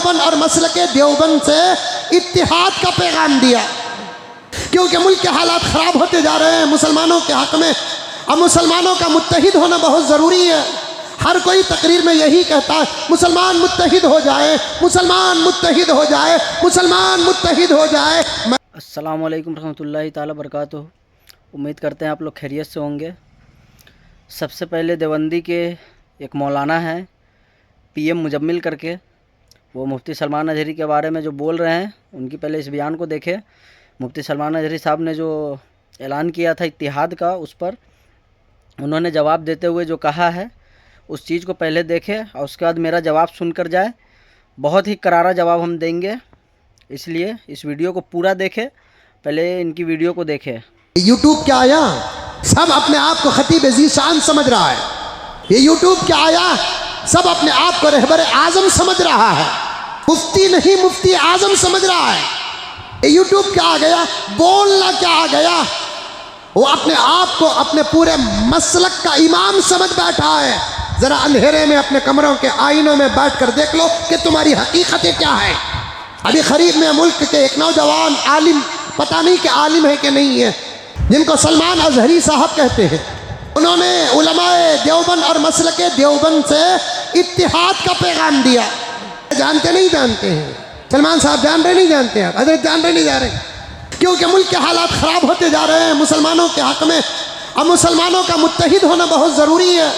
देवबंद और मसलक देवबंद से इत्तिहाद का पैगाम दिया, क्योंकि मुल्क के हालात ख़राब होते जा रहे हैं मुसलमानों के हक़ में। अब मुसलमानों का मुत्तहिद होना बहुत ज़रूरी है। हर कोई तकरीर में यही कहता है मुसलमान मुत्तहिद हो जाए, मुसलमान मुत्तहिद हो जाए, मुसलमान मुत्तहिद हो जाए। अस्सलामु अलैकुम रहमतुल्लाहि ताला बरकातुहू। उम्मीद करते हैं आप लोग खैरियत से होंगे। सबसे पहले देवबंदी के एक मौलाना हैं PM मुजम्मिल करके, वो मुफ्ती सलमान अजहरी के बारे में जो बोल रहे हैं, उनकी पहले इस बयान को देखें। मुफ्ती सलमान अजहरी साहब ने जो ऐलान किया था इत्तिहाद का, उस पर उन्होंने जवाब देते हुए जो कहा है उस चीज़ को पहले देखें और उसके बाद मेरा जवाब सुनकर जाए। बहुत ही करारा जवाब हम देंगे, इसलिए इस वीडियो को पूरा देखें। पहले इनकी वीडियो को देखें। यूट्यूब क्या आया, सब अपने आप को खतीब ज़ीशान समझ रहा है। ये यूट्यूब क्या आया, सब अपने आप को रहबर आज़म समझ रहा है। मुफ्ती नहीं, मुफ्ती आज़म समझ रहा है। ये यूट्यूब क्या आ गया, बोलना क्या आ गया, वो अपने आप को अपने पूरे मसलक का इमाम समझ बैठा है। ज़रा अंधेरे में अपने कमरों के आईनों में बैठ कर देख लो कि तुम्हारी हकीकतें क्या है। अभी करीब में मुल्क के एक नौजवान आलिम, पता नहीं कि आलिम है कि नहीं है, जिनको सलमान अजहरी साहब कहते हैं, उन्होंने उलमाए देवबंद और मसलक देवबंद से इत्तिहाद का पैगाम दिया। जानते नहीं जानते हैं सलमान साहब, जान रहे नहीं जानते हैं, हजरत जान रहे नहीं जा रहे, क्योंकि मुल्क के हालात ख़राब होते जा रहे हैं मुसलमानों के हक़ में। अब मुसलमानों का मुत्तहिद होना बहुत ज़रूरी है।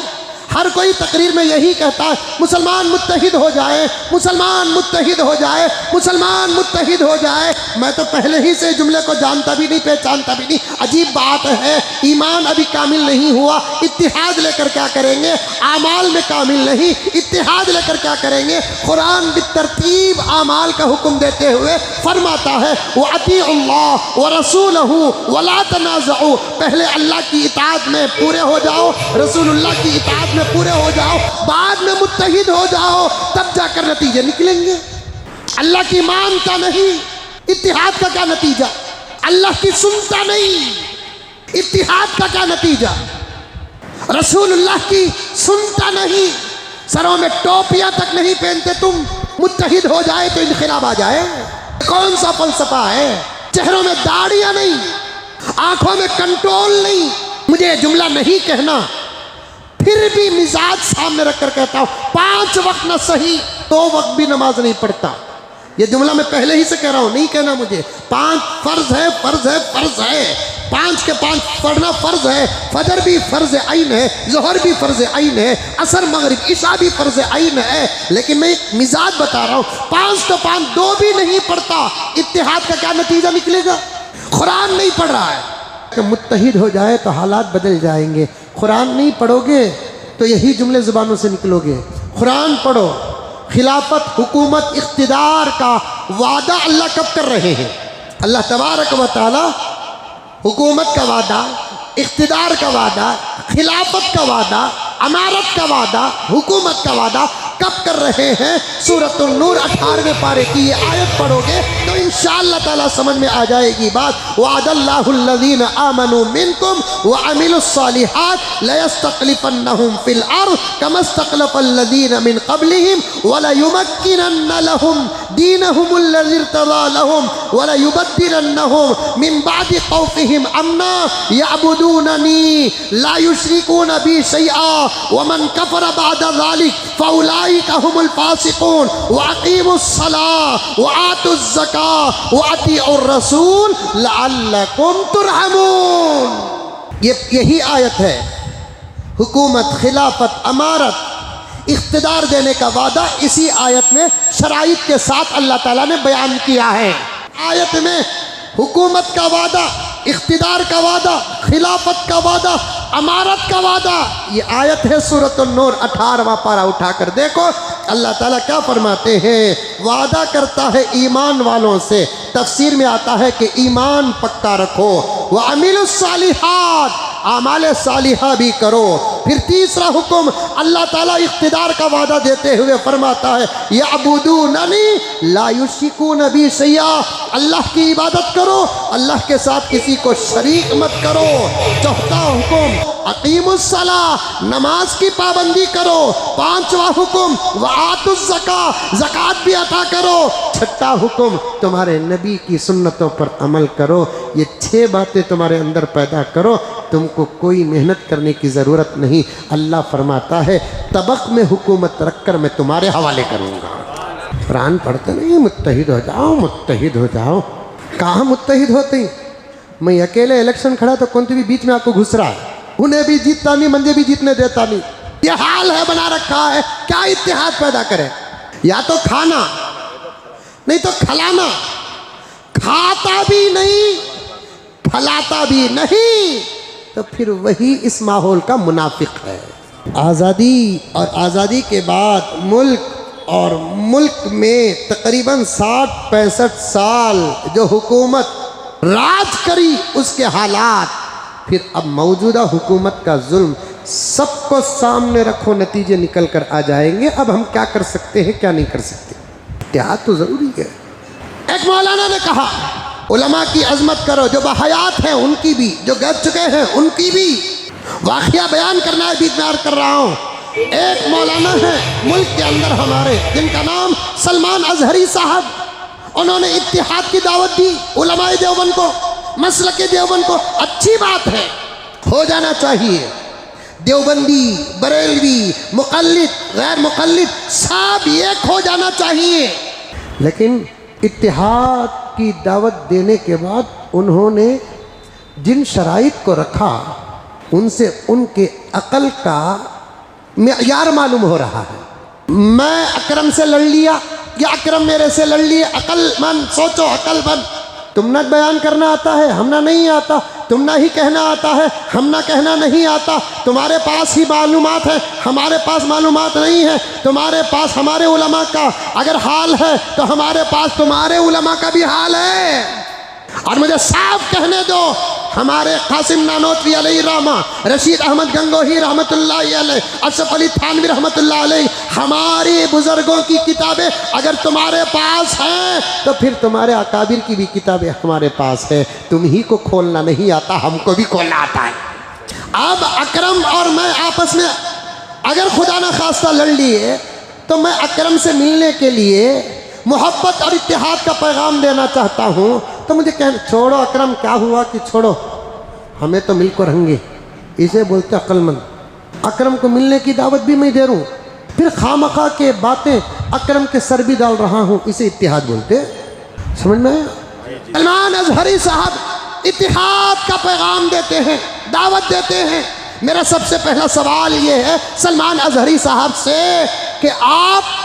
हर कोई तकरीर में यही कहता है मुसलमान मुत्तहिद हो जाए, मुसलमान मुत्तहिद हो जाए, मुसलमान मुत्तहिद हो जाए। मैं तो पहले ही से जुमले को जानता भी नहीं, पहचानता भी नहीं। अजीब बात है, ईमान अभी कामिल नहीं हुआ, इत्तिहाद लेकर क्या करेंगे। आमाल में कामिल नहीं, इत्तिहाद लेकर क्या करेंगे। कुरान बितरतीब आमाल का हुक्म देते हुए फरमाता है व अतीउल्लाह व रसूलहू व ला तनाज़ऊ। पहले अल्लाह की इताअत में पूरे हो जाओ, रसूलुल्लाह की इताअत पूरे हो जाओ, बाद में मुत्तहिद हो जाओ, तब जाकर नतीजे निकलेंगे। अल्लाह की मानता नहीं, इत्तिहाद का क्या नतीजा। अल्लाह की सुनता नहीं, इत्तिहाद का क्या नतीजा। रसूलुल्लाह की सुनता नहीं, सरों में टोपियां तक नहीं पहनते तुम, मुत्तहिद हो जाए तो इनक़िलाब आ जाए। कौन सा फलसफा है। चेहरों में दाढ़ियां नहीं, आंखों में कंट्रोल नहीं। मुझे जुमला नहीं कहना, फिर भी मिजाज सामने रखकर कहता हूँ 5 वक्त न सही 2 वक्त भी नमाज नहीं पढ़ता। ये जुमला मैं पहले ही से कह रहा हूँ, नहीं कहना मुझे। 5 फर्ज है, फर्ज है, फर्ज है, 5 के 5 पढ़ना फर्ज है। फजर भी फर्ज आइन है, ज़ोहर भी फर्ज आइन है, असर मगरिब इशा भी फर्ज आइन है। लेकिन मैं एक मिजाज बता रहा हूँ, 5 तो 5 2 भी नहीं पढ़ता, इत्तिहाद का क्या नतीजा निकलेगा। कुरान नहीं पढ़ रहा है कि मुत्तहिद हो जाए तो हालात बदल जाएंगे। कुरान नहीं पढ़ोगे तो यही जुमले ज़ुबानों से निकलोगे। कुरान पढ़ो। खिलाफत, हुकूमत, इख्तिदार का वादा अल्लाह कब कर रहे हैं। अल्लाह तबारक व तआला हुकूमत का वादा, इख्तिदार का वादा, खिलाफत का वादा, अमारत का वादा, हुकूमत का वादा कब कर रहे हैं। सूरतुन नूर 18वें पारे की ये आयत पढ़ोगे तो इंशाअल्लाह ताला समझ में आ जाएगी बात। वअदल्लाहुल्लज़ीना आमनू मिनकुम व अमिलुस्सालिहात लयस्तखलिफन्नहुम फिल अर्ज़ कमस्तखलफल्लज़ीना मिन क़ब्लिहिम व लयुमक्किनन्न लहुम दीनहुमुल्लज़ी इर्तज़ा लहुम व लयुबद्दिलन्नहुम मिन बादि खौफिहिम अम्ना यअबुदूननी ला युशरिकून बी शैआ व मन कफ़र बअद ज़ालिक फउलाइका हुमुल फासिकून व अक़ीमुस्सलाह व आतुज़्ज़काह व अतीउर रसूल लअल्लकुम तुरहमून। यही आयत है। हुकूमत, खिलाफत, अमारत, इख्तिदार देने का वादा इसी आयत में शराइत के साथ अल्लाह ताला ने बयान किया है। आयत में हुकूमत का वादा, इख्तिदार का वादा, खिलाफत का वादा, अमारत का वादा, ये आयत है सूरतुन नूर 18वां पारा उठाकर देखो। अल्लाह ताला क्या फरमाते हैं, वादा करता है ईमान वालों से। तफसीर में आता है कि ईमान पक्का रखो, व अमिलुस्सालिहात, आमाल सालिहा भी करो, پھر تیسرا حکم اللہ تعالیٰ اقتدار کا وعدہ دیتے ہوئے فرماتا ہے یعبدوننی لا یشرکون بی شیئا، اللہ کی عبادت کرو، اللہ کے ساتھ کسی کو شریک مت کرو۔ چوتھا حکم اقیموا الصلاۃ، نماز کی پابندی کرو۔ پانچواں حکم وآتوا الزکاۃ، زکوٰۃ بھی عطا کرو۔ چھٹا حکم تمہارے نبی کی سنتوں پر عمل کرو۔ یہ 6 باتیں تمہارے اندر پیدا کرو، تم کو کوئی محنت کرنے کی ضرورت نہیں۔ اللہ فرماتا ہے طبق میں حکومت رکھ کر میں تمہارے حوالے کروں گا۔ قرآن پڑھتے نہیں متحد ہو جاؤ، متحد ہو جاؤ۔ کہاں متحد ہوتے ہیں؟ میں اکیلے الیکشن کھڑا تو کون بھی بیچ میں آپ کو گھس رہا ہے، انہیں بھی جیتتا نہیں، مجھے بھی جیتنے دیتا نہیں۔ یہ حال ہے بنا رکھا ہے، کیا اتحاد پیدا کرے؟ یا تو کھانا نہیں تو کھلانا، کھاتا بھی نہیں پھلاتا بھی نہیں، تو پھر وہی اس ماحول کا منافق ہے۔ آزادی اور آزادی کے بعد ملک میں تقریباً 60-65 سال جو حکومت راج کری، اس کے حالات، پھر اب موجودہ حکومت کا ظلم، سب کو سامنے رکھو، نتیجے نکل کر آ جائیں گے۔ اب ہم کیا کر سکتے ہیں، کیا نہیں کر سکتے؟ اتحاد تو ضروری ہے۔ ایک مولانا نے کہا علماء کی عظمت کرو، جو بحیات ہیں ان کی بھی، جو گر چکے ہیں ان کی بھی۔ واقعہ بیان کرنا ہے، بیچ میں عرض کر رہا ہوں۔ ایک مولانا ہے ملک کے اندر ہمارے، جن کا نام سلمان اظہری صاحب، انہوں نے اتحاد کی دعوت دی علماء دیوبند کو، مسلک دیوبند کو۔ اچھی بات ہے، ہو جانا چاہیے۔ دیوبندی، بریلوی، مقلد، غیر مقلد سب ایک ہو جانا چاہیے۔ لیکن اتحاد کی دعوت دینے کے بعد انہوں نے جن شرائط کو رکھا، ان سے ان کے عقل کا معیار معلوم ہو رہا ہے۔ میں اکرم سے لڑ لیا یا اکرم میرے سے لڑ لیے، عقل مند سوچو، عقل مند۔ تم نہ بیان کرنا آتا ہے، ہم نہ نہیں آتا، تم نہ ہی کہنا آتا ہے، ہم نہ کہنا نہیں آتا، تمہارے پاس ہی معلومات ہے، ہمارے پاس معلومات نہیں ہے، تمہارے پاس ہمارے علماء کا اگر حال ہے تو ہمارے پاس تمہارے علماء کا بھی حال ہے۔ اور مجھے صاف کہنے دو، ہمارے قاسم نانوتوی علیہ الرحمہ، رشید احمد گنگوہی رحمۃ اللہ علیہ، اشرف علی تھانوی رحمۃ اللہ علیہ، ہماری بزرگوں کی کتابیں اگر تمہارے پاس ہیں تو پھر تمہارے اکابر کی بھی کتابیں ہمارے پاس ہے۔ تم ہی کو کھولنا نہیں آتا، ہم کو بھی کھولنا آتا ہے۔ اب اکرم اور میں آپس میں اگر خدا نہ خواستہ لڑ لیے تو میں اکرم سے ملنے کے لیے محبت اور اتحاد کا پیغام دینا چاہتا ہوں، تو مجھے کہنا چھوڑو اکرم، کیا ہوا کہ چھوڑو، ہمیں تو مل کر رہیں گے، اسے بولتے عقل مند۔ اکرم کو ملنے کی دعوت بھی میں دے رہا ہوں، پھر خامخواہ کے باتیں اکرم کے سر بھی ڈال رہا ہوں، اسے اتحاد بولتے۔ سمجھ میں آیا؟ سلمان اظہری صاحب اتحاد کا پیغام دیتے ہیں، دعوت دیتے ہیں۔ میرا سب سے پہلا سوال یہ ہے سلمان اظہری صاحب سے کہ آپ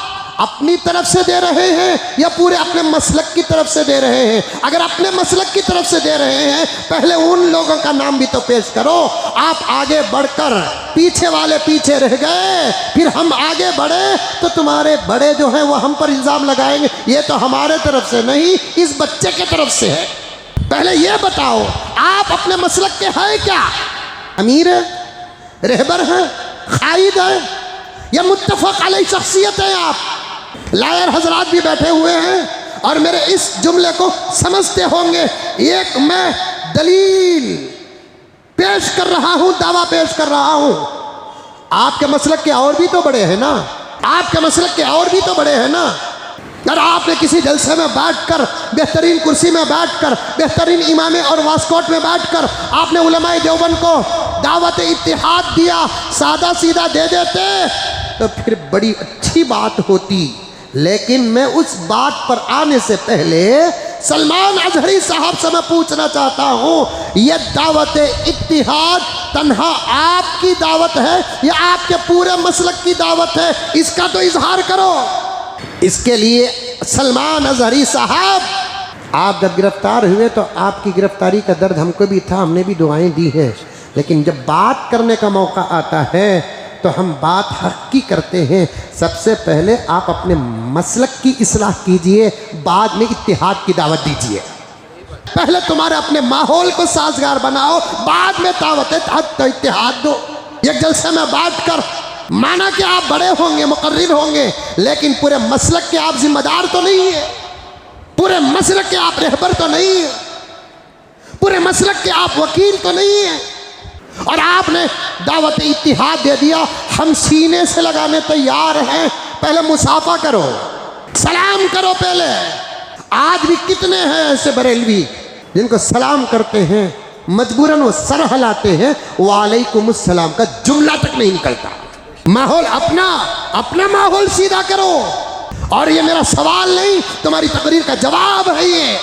اپنی طرف سے دے رہے ہیں یا پورے اپنے مسلک کی طرف سے دے رہے ہیں؟ اگر اپنے مسلک کی طرف سے دے رہے ہیں، پہلے ان لوگوں کا نام بھی تو پیش کرو۔ آپ آگے بڑھ کر پیچھے والے پیچھے رہ گئے، پھر ہم آگے بڑھے تو تمہارے بڑے جو ہیں وہ ہم پر الزام لگائیں گے، یہ تو ہمارے طرف سے نہیں، اس بچے کے طرف سے ہے۔ پہلے یہ بتاؤ آپ اپنے مسلک کے ہیں کیا؟ امیر ہیں، رہبر ہیں، قائد ہیں، یا متفق علیہ شخصیت ہیں؟ آپ لائر حضرات بھی بیٹھے ہوئے ہیں اور میرے اس جملے کو سمجھتے ہوں گے۔ ایک میں دلیل پیش کر رہا ہوں، دعویٰ پیش کر رہا ہوں۔ آپ کے مسلک کے اور بھی تو بڑے ہیں نا، آپ کے مسلک کے اور بھی تو بڑے ہیں نا۔ اگر آپ نے کسی جلسے میں بیٹھ کر، بہترین کرسی میں بیٹھ کر، بہترین امامے اور واسکوٹ میں بیٹھ کر آپ نے علماء دیوبند کو دعوت اتحاد دیا، سادہ سیدھا دے دیتے تو پھر بڑی اچھی بات ہوتی۔ لیکن میں اس بات پر آنے سے پہلے سلمان اظہری صاحب سے میں پوچھنا چاہتا ہوں، یہ دعوت اتحاد تنہا آپ کی دعوت ہے یا آپ کے پورے مسلک کی دعوت ہے؟ اس کا تو اظہار کرو۔ اس کے لیے سلمان اظہری صاحب، آپ جب گرفتار ہوئے تو آپ کی گرفتاری کا درد ہم کو بھی تھا، ہم نے بھی دعائیں دی ہیں، لیکن جب بات کرنے کا موقع آتا ہے تو ہم بات حق کی کرتے ہیں۔ سب سے پہلے آپ اپنے مسلک کی اصلاح کیجئے، بعد میں اتحاد کی دعوت دیجئے۔ پہلے تمہارے اپنے ماحول کو سازگار بناؤ، بعد میں دعوت اتحاد دو۔ एक जलसे में बैठ कर माना कि आप बड़े होंगे, मुकर्रिर होंगे, लेकिन पूरे मसलक के आप जिम्मेदार तो नहीं है, पूरे मसलक के आप रहबर तो नहीं है, पूरे मसलक के आप वकील तो नहीं है, और आपने दावत इत्तिहाद दे दिया। हम सीने से लगाने तैयार हैं, पहले मुसाफा करो, सलाम करो पहले। आज भी कितने हैं ऐसे बरेलवी जिनको सलाम करते हैं, मजबूरन वो सर हिलाते हैं, वालेकुम अस्सलाम का जुमला तक नहीं निकलता। माहौल अपना माहौल सीधा करो। और ये मेरा सवाल नहीं, तुम्हारी तकरीर का जवाब है ये।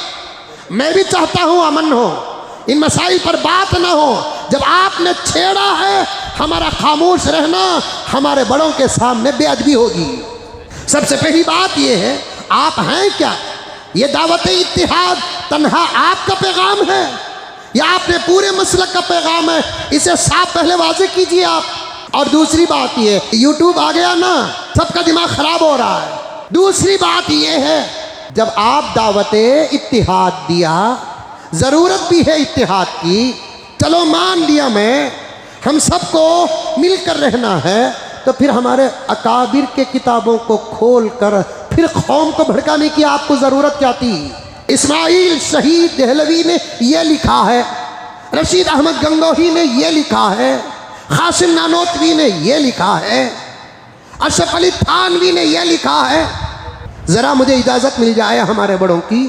मैं भी चाहता हूँ अमन हो, इन मसाइल पर बात ना हो। जब आपने छेड़ा है, हमारा खामोश रहना हमारे बड़ों के सामने बेअदबी होगी। सबसे पहली बात ये है, आप हैं क्या? ये दावत इत्तिहाद तन्हा आपका पैगाम है या आपने पूरे मसलक का पैगाम है? इसे साफ पहले वाज़ेह कीजिए आप। और दूसरी बात ये, यूट्यूब आ गया ना, सबका दिमाग खराब हो रहा है। दूसरी बात ये है, जब आप दावत इत्तिहाद दिया, ज़रूरत भी है इत्तिहाद की, चलो मान लिया मैं, हम सबको मिलकर रहना है, तो फिर हमारे अकाबिर के किताबों को खोल कर फिर कौम को भड़काने की आपको ज़रूरत क्या थी? इस्माइल शहीद देहलवी ने यह लिखा है, रशीद अहमद गंगोही ने यह लिखा है, कासिम नानोतवी ने यह लिखा है, अशरफ अली थानवी ने यह लिखा है। ज़रा मुझे इजाज़त मिल जाए हमारे बड़ों की,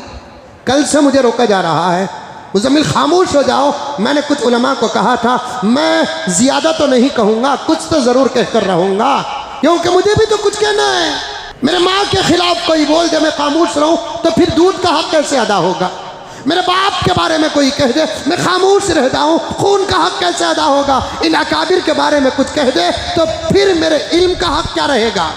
कल से मुझे रोका जा रहा है। मुज़म्मिल खामोश हो जाओ। मैंने कुछ उलमा को कहा था, मैं ज़्यादा तो नहीं कहूँगा, कुछ तो ज़रूर कहकर रहूँगा, क्योंकि मुझे भी तो कुछ कहना है। मेरे माँ के खिलाफ कोई बोल दे, मैं खामोश रहूँ, तो फिर दूध का हक कैसे अदा होगा? मेरे बाप के बारे में कोई कह दे, मैं खामोश रहता हूँ, खून का हक कैसे अदा होगा? इन अकाबिर के बारे में कुछ कह दे तो फिर मेरे इल्म का हक क्या रहेगा?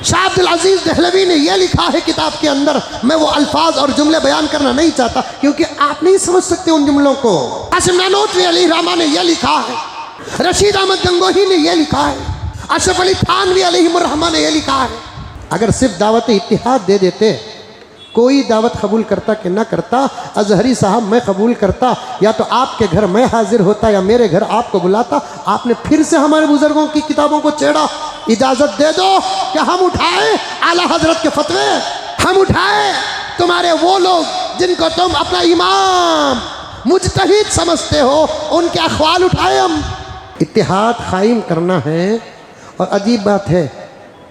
शाह अब्दुल अजीज़ देहलवी ने यह लिखा है किताब के अंदर, मैं वो अल्फाज और जुमले बयान करना नहीं चाहता क्योंकि आप नहीं समझ सकते उन जुमलों को। कासिम नानोतवी अली रहमा ने यह लिखा है, रशीद अहमद गंगोही ने यह लिखा है, अशरफ अली थानवी अलैहिमुर्रहमा ने यह लिखा है। अगर सिर्फ दावत इत्तिहाद दे देते, कोई दावत कबूल करता कि ना करता, अजहरी साहब मैं कबूल करता, या तो आपके घर मैं हाजिर होता या मेरे घर आपको बुलाता। आपने फिर से हमारे बुजुर्गों की किताबों को छेड़ा। इजाज़त दे दो कि हम उठाए आला हजरत के फतवे, हम उठाए तुम्हारे वो लोग जिनको तुम अपना इमाम मुजतहिद समझते हो, उनके अखवाल उठाए हम। इत्तिहाद कायम करना है। और अजीब बात है,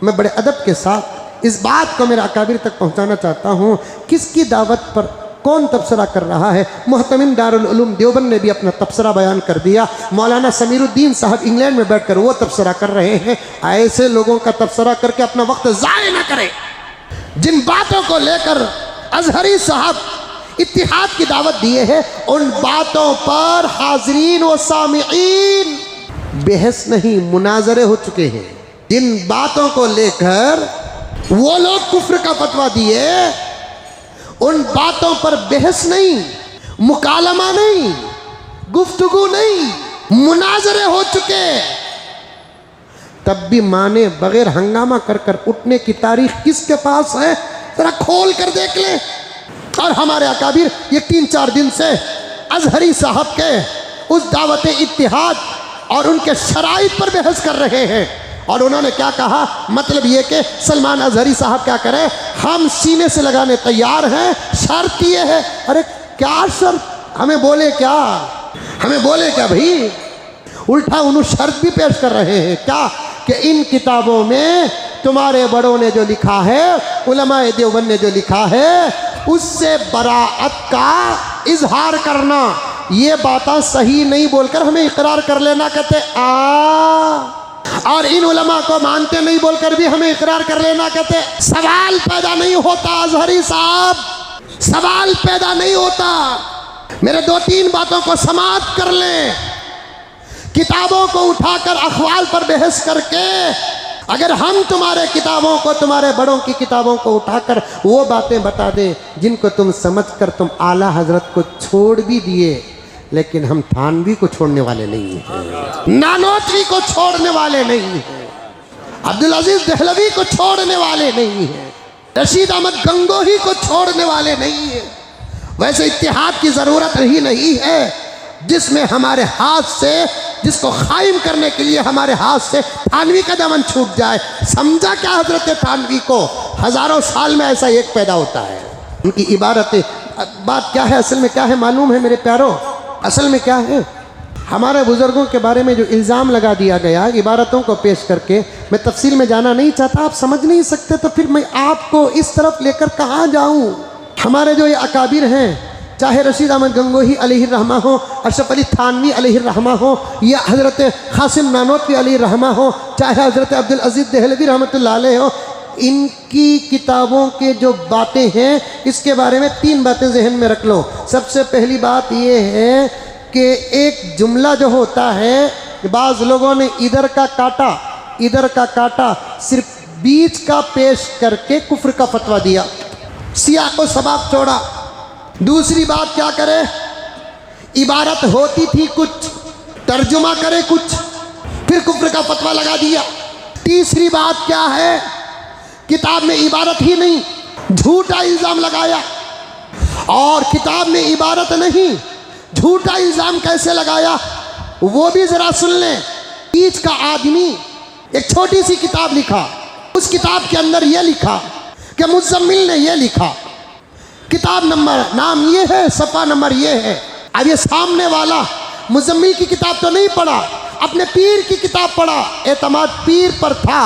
मैं बड़े अदब के साथ इस बात को मेरे अकाबिर तक पहुंचाना चाहता हूं, किसकी दावत पर कौन तबसरा कर रहा है। मुहतमिम दारुल उलूम देवबंद ने भी अपना तबसरा बयान कर दिया। मौलाना समीरुद्दीन साहब इंग्लैंड में बैठकर वो तबसरा कर रहे हैं। ऐसे लोगों का तबसरा करके अपना वक्त ज़ाय न करें। जिन बातों को लेकर अजहरी साहब इत्तिहाद की दावत दिए हैं, उन बातों पर हाज़रीन व सामिईन बहस नहीं, मुनाजरे हो चुके हैं। जिन बातों को लेकर वो लोग कुफ्र का फतवा दिए, उन बातों पर बहस नहीं, मुकालमा नहीं, गुफ्तगू नहीं, मुनाजरे हो चुके। तब भी माने बगैर हंगामा कर कर उठने की तारीख किसके पास है? जरा खोल कर देख ले। और हमारे अकाबिर ये 3-4 दिन से अजहरी साहब के उस दावत इत्तिहाद और उनके शराइत पर बहस कर रहे हैं। और उन्होंने क्या कहा? मतलब ये कि सलमान अजहरी साहब क्या करें, हम सीने से लगाने तैयार हैं, शर्त ये है। अरे क्या शर्त? हमें बोले क्या, हमें बोले क्या भाई? उल्टा उन्होंने शर्त भी पेश कर रहे हैं क्या कि इन किताबों में तुम्हारे बड़ों ने जो लिखा है, उलमाए देवबंद ने जो लिखा है, उससे बराअत का इजहार करना, ये बातें सही नहीं बोलकर हमें इकरार कर लेना कहते और इन उलमा को मानते नहीं बोलकर भी हमें इकरार कर लेना कहते। सवाल पैदा नहीं होता अजहरी साहब, सवाल पैदा नहीं होता। मेरे 2-3 बातों को समाप्त कर लें। किताबों को उठाकर अखबार पर बहस करके अगर हम तुम्हारे किताबों को, तुम्हारे बड़ों की किताबों को उठाकर वो बातें बता दें जिनको तुम समझकर तुम आला हजरत को छोड़ भी दिए, लेकिन हम थानवी को छोड़ने वाले नहीं हैं, नानोतवी को छोड़ने वाले नहीं हैं, अब्दुल अजीज देहलवी को छोड़ने वाले नहीं हैं, रशीद अहमद गंगोही को छोड़ने वाले नहीं हैं। वैसे इत्तिहाद की ज़रूरत ही नहीं है, جس میں ہمارے ہاتھ سے، جس کو قائم کرنے کے لیے ہمارے ہاتھ سے تھانوی کا دامن چھوٹ جائے. سمجھا کیا حضرت تھانوی کو؟ ہزاروں سال میں ایسا ایک پیدا ہوتا ہے. ان کی عبارتیں، بات کیا ہے اصل میں، کیا ہے معلوم ہے میرے پیاروں؟ اصل میں کیا ہے؟ ہمارے بزرگوں کے بارے میں جو الزام لگا دیا گیا عبارتوں کو پیش کر کے، میں تفصیل میں جانا نہیں چاہتا، آپ سمجھ نہیں سکتے تو پھر میں آپ کو اس طرف لے کر کہاں جاؤں؟ ہمارے جو یہ اکابر ہیں، چاہے رشید احمد گنگوہی علیہ الرحمہ ہو، اشرف علی تھانوی علیہ الرحمہ ہو، یا حضرت قاسم نانوتوی علیہ الرحمہ ہو، چاہے حضرت عبدالعزیز دہلوی رحمۃ اللہ علیہ ہو، ان کی کتابوں کے جو باتیں ہیں، اس کے بارے میں 3 باتیں ذہن میں رکھ لو. سب سے پہلی بات یہ ہے کہ ایک جملہ جو ہوتا ہے، بعض لوگوں نے ادھر کا کاٹا صرف بیچ کا پیش کر کے کفر کا فتویٰ دیا، سیاق و سباق چھوڑا. دوسری بات کیا کرے؟ عبارت ہوتی تھی کچھ، ترجمہ کرے کچھ، پھر کفر کا فتویٰ لگا دیا. تیسری بات کیا ہے؟ کتاب میں عبارت ہی نہیں، جھوٹا الزام لگایا. اور کتاب میں عبارت نہیں، جھوٹا الزام کیسے لگایا وہ بھی ذرا سن لیں. بیچ کا آدمی ایک چھوٹی سی کتاب لکھا، اس کتاب کے اندر یہ لکھا کہ مزمل نے یہ لکھا، کتاب نمبر نام یہ ہے، صفحہ نمبر یہ ہے. اب یہ سامنے والا مزمل کی کتاب تو نہیں پڑھا، اپنے پیر کی کتاب پڑھا، اعتماد پیر پر تھا،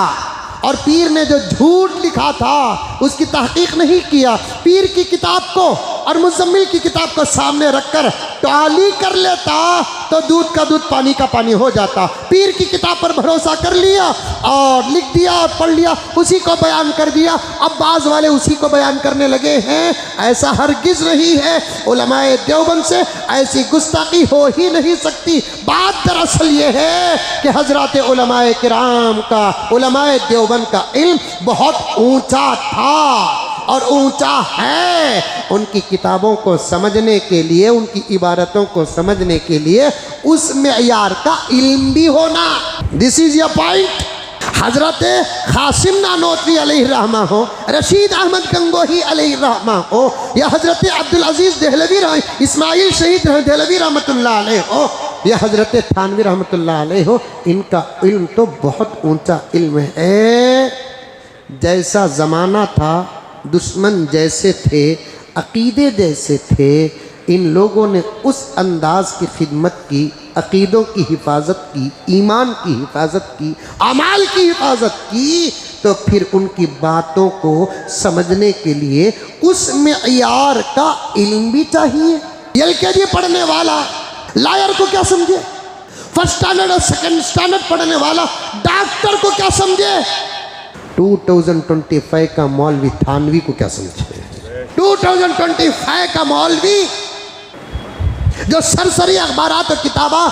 اور پیر نے جو جھوٹ لکھا تھا اس کی تحقیق نہیں کیا. پیر کی کتاب کو اور مزمل کی کتاب کو سامنے رکھ کر ٹالی کر لیتا تو دودھ کا دودھ پانی کا پانی ہو جاتا. پیر کی کتاب پر بھروسہ کر لیا اور لکھ دیا اور پڑھ لیا، اسی کو بیان کر دیا. اب بعض والے اسی کو بیان کرنے لگے ہیں. ایسا ہرگز نہیں ہے، علماء دیوبند سے ایسی گستاخی ہو ہی نہیں سکتی. بات دراصل یہ ہے کہ حضرات علماء کرام کا، علماء دیوبند کا علم بہت اونچا تھا اور اونچا ہے. ان کی کتابوں کو سمجھنے کے لیے، ان کی عبارتوں کو سمجھنے کے لیے اس معیار کا علم بھی ہونا. دس از یور پوائنٹ. حضرت قاسم نانوتوی علیہ الرحمہ ہو، رشید احمد گنگوہی علیہ الرحمہ ہو، یا حضرت عبدالعزیز دہلوی اسماعیل شہید دہلوی رحمۃ اللہ علیہ ہو، یا حضرت تھانوی رحمۃ اللہ علیہ ہو، ان کا علم تو بہت اونچا علم ہے. جیسا زمانہ تھا، دشمن جیسے تھے، عقیدے جیسے تھے، ان لوگوں نے اس انداز کی خدمت کی، عقیدوں کی حفاظت کی، ایمان کی حفاظت کی، اعمال کی حفاظت کی. تو پھر ان کی باتوں کو سمجھنے کے لیے اس معیار کا علم بھی چاہیے. LKG پڑھنے والا لائر کو کیا سمجھے؟ فرسٹ اسٹینڈرڈ اور سیکنڈ اسٹینڈرڈ پڑھنے والا ڈاکٹر کو کیا سمجھے؟ 2025 کا مولوی تھانوی کو کیا سمجھے؟ 2025 کا مولوی جو سرسری اخبارات اور کتابہ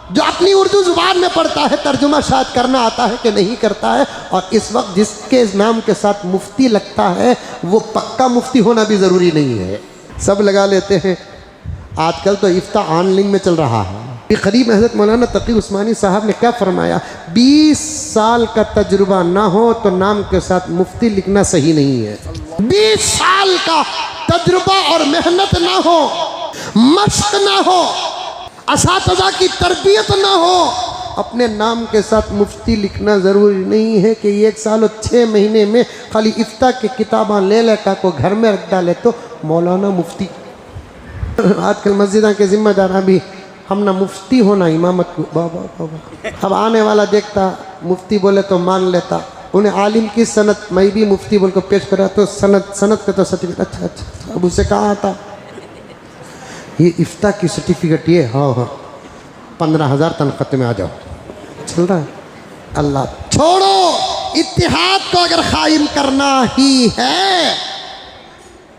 جو اپنی اردو زبان میں پڑھتا ہے، ترجمہ شاید کرنا آتا ہے کہ نہیں کرتا ہے. اور اس وقت جس کے نام کے ساتھ مفتی لگتا ہے وہ پکا مفتی ہونا بھی ضروری نہیں ہے. سب لگا لیتے ہیں. آج کل تو افتاء آن لائن میں چل رہا ہے. قریب حضرت مولانا تقی عثمانی صاحب نے کیا فرمایا؟ 20 سال کا تجربہ نہ ہو تو نام کے ساتھ مفتی لکھنا صحیح نہیں ہے. 20 سال کا تجربہ اور محنت نہ ہو، مشق نہ ہو، اساتذہ کی تربیت نہ ہو، اپنے نام کے ساتھ مفتی لکھنا ضروری نہیں ہے کہ 1 سال اور 6 مہینے میں خالی افتاء کی کتاباں لے لے کا کو گھر میں رکھ ڈالے تو مولانا مفتی. آج کل مسجدوں کے ذمہ دار بھی ہم نہ مفتی ہونا امامت کو بابا بابا. اب آنے والا دیکھتا مفتی بولے تو مان لیتا، انہیں عالم کی سند، میں بھی مفتی بول کو پیش کرا تو سند کا تو سرٹیفکیٹ. اچھا اچھا، اب اسے کہا آتا یہ افتاء کی سرٹیفکیٹ، یہ ہاں 15,000 تنخواہ میں آ جاؤ. چل رہا ہے. اللہ چھوڑو، اتحاد کو اگر قائم کرنا ہی ہے،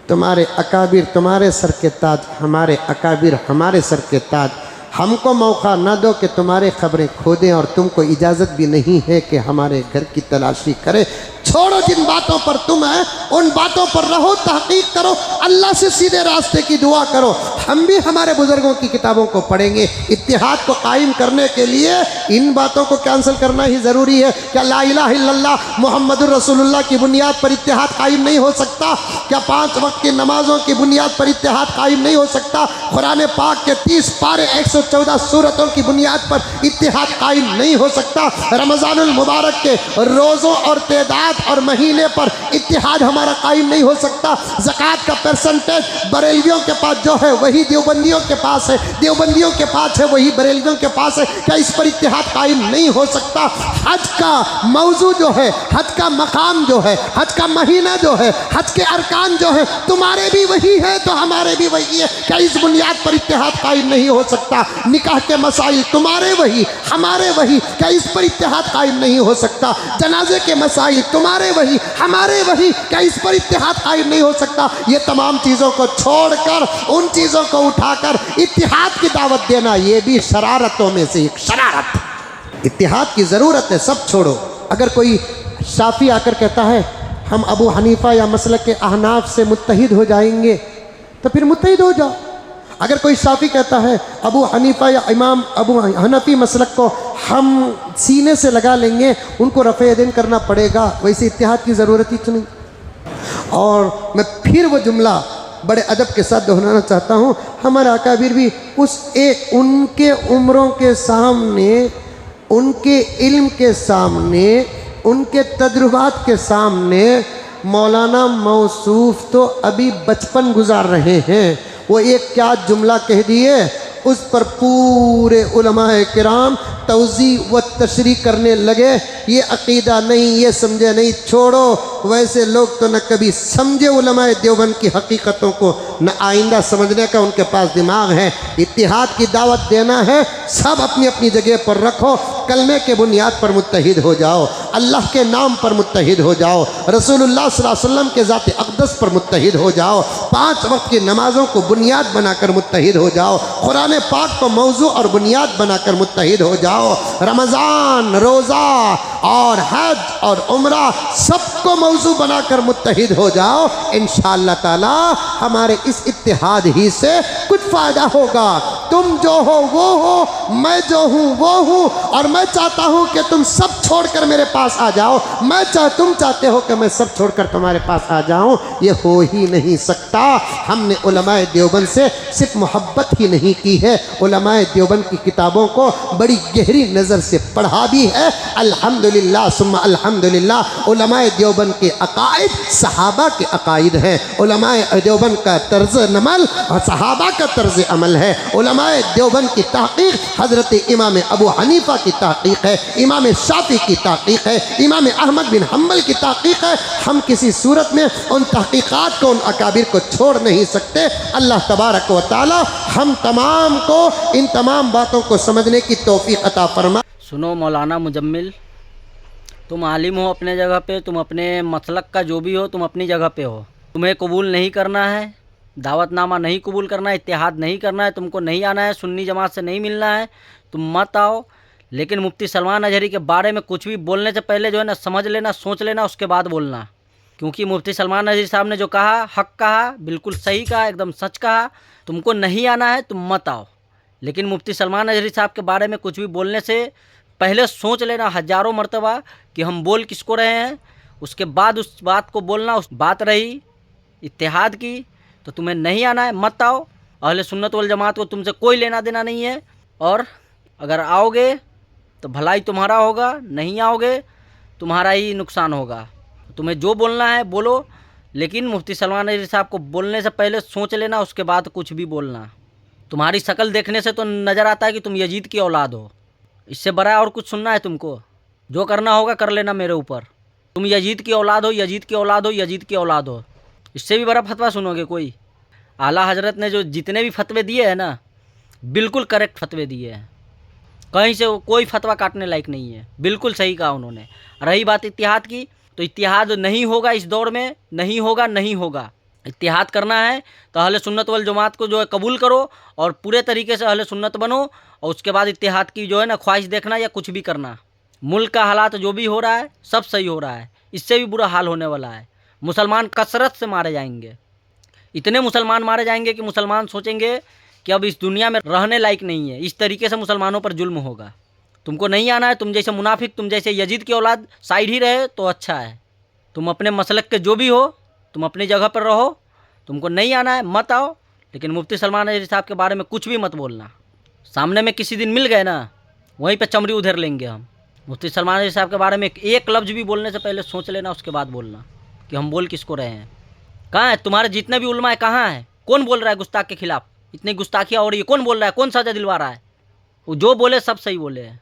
تمہارے اکابر تمہارے سر کے تاج، ہمارے اکابر ہمارے سر کے تاج. ہم کو موقع نہ دو کہ تمہارے خبریں کھودیں، اور تم کو اجازت بھی نہیں ہے کہ ہمارے گھر کی تلاشی کرے. چھوڑو جن باتوں پر تم ہے، ان باتوں پر رہو، تحقیق کرو. अल्लाह से सीधे रास्ते की दुआ करो। हम भी हमारे बुजुर्गों की किताबों को पढ़ेंगे। इत्तिहाद को कायम करने के लिए इन बातों को कैंसिल करना ही ज़रूरी है। क्या ला इलाहा इल्लल्लाह मुहम्मदुर रसूलुल्लाह की बुनियाद पर इत्तिहाद कायम नहीं हो सकता? क्या 5 वक्त की नमाजों की बुनियाद पर इत्तिहाद कायम नहीं हो सकता? कुरान पाक के 30 पारे 114 सूरतों की बुनियाद पर इत्तिहाद कायम नहीं हो सकता? रमज़ानुल मुबारक के रोज़ों और तादाद और महीने पर इत्तिहाद हमारा कायम नहीं हो सकता? ज़कात का परसेंटेज बरेलवियों के पास जो है वही देवबंदियों के पास है, देवबंदियों के पास है वही बरेलवियों के पास है। क्या इस पर इत्तिहाद कायम नहीं हो सकता? हज का मौजू जो है, हज का मकाम जो है, हज का महीना जो है, हज के अरकान जो है, तुम्हारे भी वही है तो हमारे भी वही है। क्या इस बुनियाद पर इत्तिहाद कायम नहीं हो सकता? निकाह के मसाइल तुम्हारे वही हमारे वही, क्या इस पर इत्तिहाद कायम नहीं हो सकता? जनाजे के मसाइल तुम्हारे वही हमारे वही, क्या इस पर इत्तिहाद कायम नहीं हो सकता? ये तमाम चीज़ों को छोड़कर उन चीज़ों को उठाकर इत्तिहाद की दावत देना, ये भी शरारतों में से एक शरारत। इत्तिहाद की ज़रूरत है, सब छोड़ो। अगर कोई शाफी आकर कहता है हम अबू हनीफा या मसलक के अहनाफ से मुत्तहिद हो जाएंगे, तो फिर मुत्तहिद हो जाओ। अगर कोई शाफी कहता है अबू हनीफा या इमाम अबू हनफी मसलक को हम सीने से लगा लेंगे, उनको रफ़े यदैन करना पड़ेगा, वैसे इत्तिहाद की ज़रूरत ही तो नहीं। और मैं फिर वो जुमला बड़े अदब के साथ दोहराना चाहता हूँ, हमारे अकाबिर भी उनके उम्रों के सामने, उनके इल्म के सामने, उनके तजुर्बात के सामने मौलाना मौसूफ तो अभी बचपन गुजार रहे हैं। वो एक क्या जुमला कह दिए, उस पर पूरे उलमाए किराम तौज़ी व तशरी करने लगे। ये अक़ीदा नहीं, ये समझे नहीं, छोड़ो। वैसे लोग तो न कभी समझे उलमाए देवबंद की हकीकतों को, न आइंदा समझने का उनके पास दिमाग है। इत्तिहाद की दावत देना है, सब अपनी अपनी जगह पर रखो। कलमे के बुनियाद पर मुत्तहिद हो जाओ, अल्लाह के नाम पर मुत्तहिद हो जाओ, रसूलुल्लाह सल्लल्लाहु अलैहि वसल्लम के ज़ात अक़दस पर मुत्तहिद हो जाओ, 5 वक्त की नमाज़ों को बुनियाद बनाकर मुत्तहिद हो जाओ, कुरान पाक को मौजू और बुनियाद बनाकर मुत्तहिद हो जाओ। रमज़ान, रोज़ा और हज और उम्रा सबको मौजू बनाकर मुत्तहिद हो जाओ। इंशाअल्लाह ताला हमारे इस इत्तिहाद ही से कुछ फ़ायदा होगा। तुम जो हो वो हो, मैं जो हूँ वो हूँ, और मैं चाहता हूँ कि तुम सब छोड़कर मेरे पास आ जाओ। तुम चाहते हो कि मैं सब छोड़कर तुम्हारे पास आ जाऊँ, ये हो ही नहीं सकता। हमने उलमाए देवबंद से सिर्फ मोहब्बत ही नहीं की है, उलमाए देवबंद की किताबों को बड़ी गहरी नज़र से पढ़ा भी है। अल्हम्दुलिल्लाह सुम्मा अल्हम्दुलिल्लाह। उलमाए देवबंद के अकाइद सहाबा के अकाइद हैं। उलमाए देवबंद का तर्ज नमल और सहाबा का तर्ज अमल है। उलमाए देवबंद की तहक़ीक़ हज़रत इमाम अबू हनीफ़ा की तहक़ीक़ है, इमाम शाफ़ी की तहक़ीक़ है, इमाम अहमद बिन हम्बल की तहक़ीक़ है। हम किसी सूरत में उन तहक़ीक़ात को, उन अकाबिर को छोड़ नहीं सकते। अल्लाह तबारक व तआला हम तमाम को इन तमाम बातों को समझने की तौफ़ीक़ अता फरमा। सुनो मौलाना मुजम्मिल, तुम आलिम हो अपने जगह पे, तुम अपने मसलक का जो भी हो, तुम अपनी जगह पे हो। तुम्हें कबूल नहीं करना है, दावतनामा नहीं कबूल करना है, इत्तिहाद नहीं करना है, तुमको नहीं आना है, सुन्नी जमात से नहीं मिलना है, तुम मत आओ। लेकिन मुफ्ती सलमान अजहरी के बारे में कुछ भी बोलने से पहले जो है ना, समझ लेना, सोच लेना, उसके बाद बोलना। क्योंकि मुफ्ती सलमान अजहरी साहब ने जो कहा, हक़ कहा, बिल्कुल सही कहा, एकदम सच कहा। तुमको नहीं आना है, तुम मत आओ। लेकिन मुफ्ती सलमान अजहरी साहब के बारे में कुछ भी बोलने से पहले सोच लेना हज़ारों मरतबा कि हम बोल किसको रहे हैं, उसके बाद उस बात को बोलना। उस बात रही इत्तिहाद की, तो तुम्हें नहीं आना है, मत आओ। अहले सुन्नत वल जमात को तुमसे कोई लेना देना नहीं है। और अगर आओगे तो भलाई तुम्हारा होगा, नहीं आओगे तुम्हारा ही नुकसान होगा। तुम्हें जो बोलना है बोलो, लेकिन मुफ्ती सलमान अजहरी साहब को बोलने से पहले सोच लेना, उसके बाद कुछ भी बोलना। तुम्हारी शक्ल देखने से तो नज़र आता है कि तुम यजीद की औलाद हो। इससे बड़ा और कुछ सुनना है तुमको? जो करना होगा कर लेना मेरे ऊपर। तुम यजीद की औलाद हो, यजीद की औलाद हो, यजीद की औलाद हो। इससे भी बड़ा फतवा सुनोगे कोई? आला हजरत ने जो जितने भी फतवे दिए हैं ना, बिल्कुल करेक्ट फतवे दिए हैं। कहीं से कोई फतवा काटने लायक नहीं है, बिल्कुल सही कहा उन्होंने। रही बात इत्तिहाद की, तो इत्तिहाद नहीं होगा इस दौर में, नहीं होगा, नहीं होगा। इत्तिहाद करना है तो अहले सुन्नत वल जमात को जो है कबूल करो और पूरे तरीके से अहले सुन्नत बनो, और उसके बाद इत्तिहाद की जो है ना ख्वाहिश देखना या कुछ भी करना। मुल्क का हालात जो भी हो रहा है सब सही हो रहा है, इससे भी बुरा हाल होने वाला है। मुसलमान कसरत से मारे जाएंगे। इतने मुसलमान मारे जाएंगे कि मुसलमान सोचेंगे कि अब इस दुनिया में रहने लायक नहीं है। इस तरीके से मुसलमानों पर जुल्म होगा। तुमको नहीं आना है, तुम जैसे मुनाफिक, तुम जैसे यजीद की औलाद साइड ही रहे तो अच्छा है। तुम अपने मसलक के जो भी हो, तुम अपनी जगह पर रहो। तुमको नहीं आना है मत आओ, लेकिन मुफ्ती सलमान अजहरी साहब के बारे में कुछ भी मत बोलना। सामने में किसी दिन मिल गए ना, वहीं पे चमड़ी उधर लेंगे हम। मुफ्ती सलमान अजहरी साहब के बारे में एक लफ्ज़ भी बोलने से पहले सोच लेना, उसके बाद बोलना कि हम बोल किसको रहे हैं। कहाँ है तुम्हारे जितने भी उलमा है, कहाँ है? कौन बोल रहा है गुस्ताख के खिलाफ? इतनी गुस्ताखियाँ हो रही है, कौन बोल रहा है? कौन सजा दिलवा रहा है? वो जो बोले सब सही बोले हैं।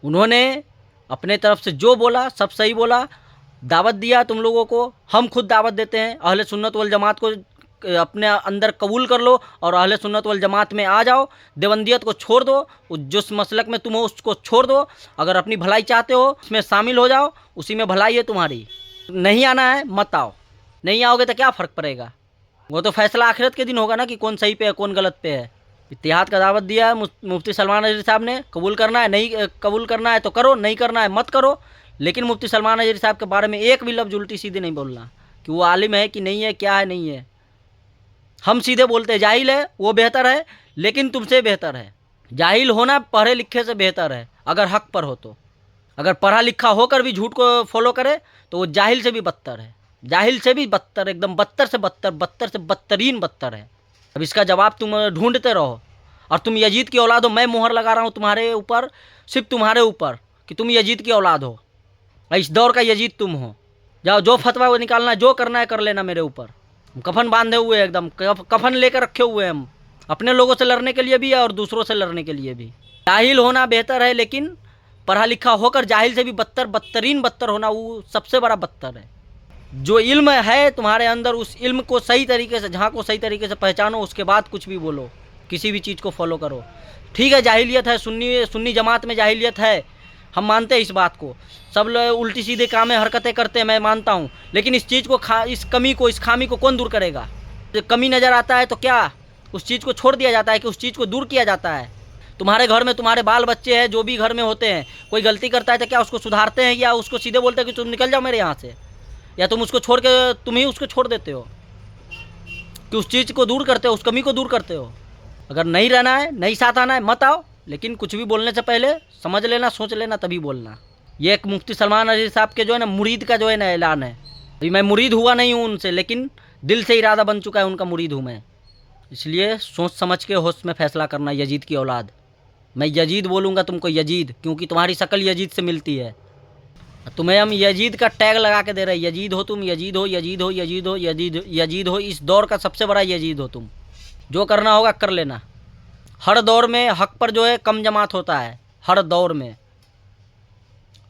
उन्होंने अपने तरफ से जो बोला सब सही बोला। दावत दिया तुम लोगों को, हम खुद दावत देते हैं। अहले सुन्नत वल जमात को अपने अंदर कबूल कर लो और अहले सुन्नत वल जमात में आ जाओ। देवंदियत को छोड़ दो, जिस मसलक में तुम हो उसको छोड़ दो। अगर अपनी भलाई चाहते हो उसमें शामिल हो जाओ, उसी में भलाई है तुम्हारी। नहीं आना है मत आओ। नहीं आओगे तो क्या फ़र्क पड़ेगा? वो तो फैसला आखिरत के दिन होगा ना कि कौन सही पे है कौन गलत पे है। इत्तिहाद का दावत दिया है मुफ्ती सलमान अजहरी साहब ने। कबूल करना है, नहीं कबूल करना है तो करो, नहीं करना है मत करो। लेकिन मुफ्ती सलमान अजहरी साहब के बारे में एक भी लफ्ज़ उल्टी सीधी नहीं बोलना कि वो आलिम है कि नहीं है, क्या है नहीं है। हम सीधे बोलते हैं जाहिल है वो बेहतर है, लेकिन तुमसे बेहतर है। जाहिल होना पढ़े लिखे से बेहतर है अगर हक पर हो तो। अगर पढ़ा लिखा होकर भी झूठ को फॉलो करे तो वो जाहिल से भी बदतर है। जाहिल से भी बदतर, एकदम बदतर से बदतर, बदतर से बदतरीन बदतर है। अब इसका जवाब तुम ढूंढते रहो। और तुम यजीद की औलाद हो, मैं मोहर लगा रहा हूँ तुम्हारे ऊपर, सिर्फ तुम्हारे ऊपर, कि तुम यजीद की औलाद हो। इस दौर का यजीद तुम हो। जाओ जो फतवा वो निकालना, जो करना है कर लेना मेरे ऊपर। हम कफन बांधे हुए हैं, एकदम कफन लेकर रखे हुए हैं हम, अपने लोगों से लड़ने के लिए भी और दूसरों से लड़ने के लिए भी। जाहिल होना बेहतर है, लेकिन पढ़ा लिखा होकर जाहिल से भी बदतर, बदतरीन बदतर होना वो सबसे बड़ा बदतर है। जो इल्म है तुम्हारे अंदर, उस इल्म को सही तरीके से झांको, सही तरीके से पहचानो, उसके बाद कुछ भी बोलो, किसी भी चीज़ को फॉलो करो। ठीक है जाहिलियत है, सुन्नी जमात में जाहिलियत है, हम मानते हैं इस बात को। सब लोग उल्टी सीधे कामें हरकतें करते हैं, मैं मानता हूँ। लेकिन इस चीज़ को इस कमी को, इस खामी को कौन दूर करेगा? कमी नज़र आता है तो क्या उस चीज़ को छोड़ दिया जाता है कि उस चीज़ को दूर किया जाता है? तुम्हारे घर में तुम्हारे बाल बच्चे हैं, जो भी घर में होते हैं, कोई गलती करता है तो क्या उसको सुधारते हैं या उसको सीधे बोलते हैं कि तुम निकल जाओ मेरे यहाँ से? या तुम उसको छोड़ के तुम ही उसको छोड़ देते हो कि उस चीज़ को दूर करते हो, उस कमी को दूर करते हो? अगर नहीं रहना है, नहीं साथ आना है मत आओ, लेकिन कुछ भी बोलने से पहले समझ लेना, सोच लेना, तभी बोलना। ये एक मुफ्ती सलमान अजहरी साहब के जो है ना मुरीद का जो है ना ऐलान है। अभी मैं मुरीद हुआ नहीं हूँ उनसे, लेकिन दिल से इरादा बन चुका है उनका मुरीद हूँ मैं। इसलिए सोच समझ के होश में फ़ैसला करना। यजीद की औलाद, मैं यजीद बोलूँगा तुमको यजीद, क्योंकि तुम्हारी शक्ल यजीद से मिलती है। तुम्हें हम यजीद का टैग लगा के दे रहे हैं, यजीद हो तुम, यजीद हो, यजीद हो, यजीद हो, यजीद हो। इस दौर का सबसे बड़ा यजीद हो तुम। जो करना होगा कर लेना। हर दौर में हक पर जो है कम जमात होता है, हर दौर में।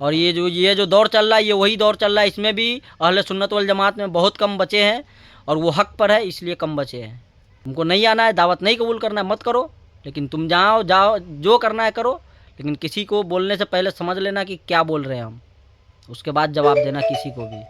और ये जो दौर चल रहा है, ये वही दौर चल रहा है। इसमें भी अहले सुन्नत वल जमात में बहुत कम बचे हैं, और वो हक पर है इसलिए कम बचे हैं। तुमको नहीं आना है, दावत नहीं कबूल करना है मत करो, लेकिन तुम जाओ जो करना है करो। लेकिन किसी को बोलने से पहले समझ लेना कि क्या बोल रहे हैं हम, उसके बाद जवाब देना किसी को भी।